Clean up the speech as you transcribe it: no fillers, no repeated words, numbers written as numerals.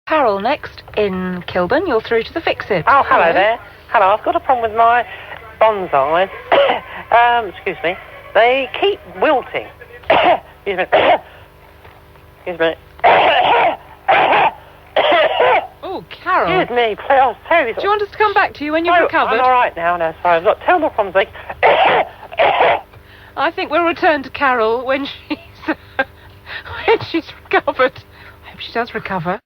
Carole next in Kilburn. You're through to the Fix It. Oh, hello there. Hello, I've got a problem with my bonsais. Excuse me. They keep wilting. Excuse me. Excuse me. Oh, Carole. Excuse me, please. I was terribly... Do you want us to come back to you when you've recovered? I'm all right now. No, sorry. I've got terrible problems. I think we'll return to Carole when she's recovered. I hope she does recover.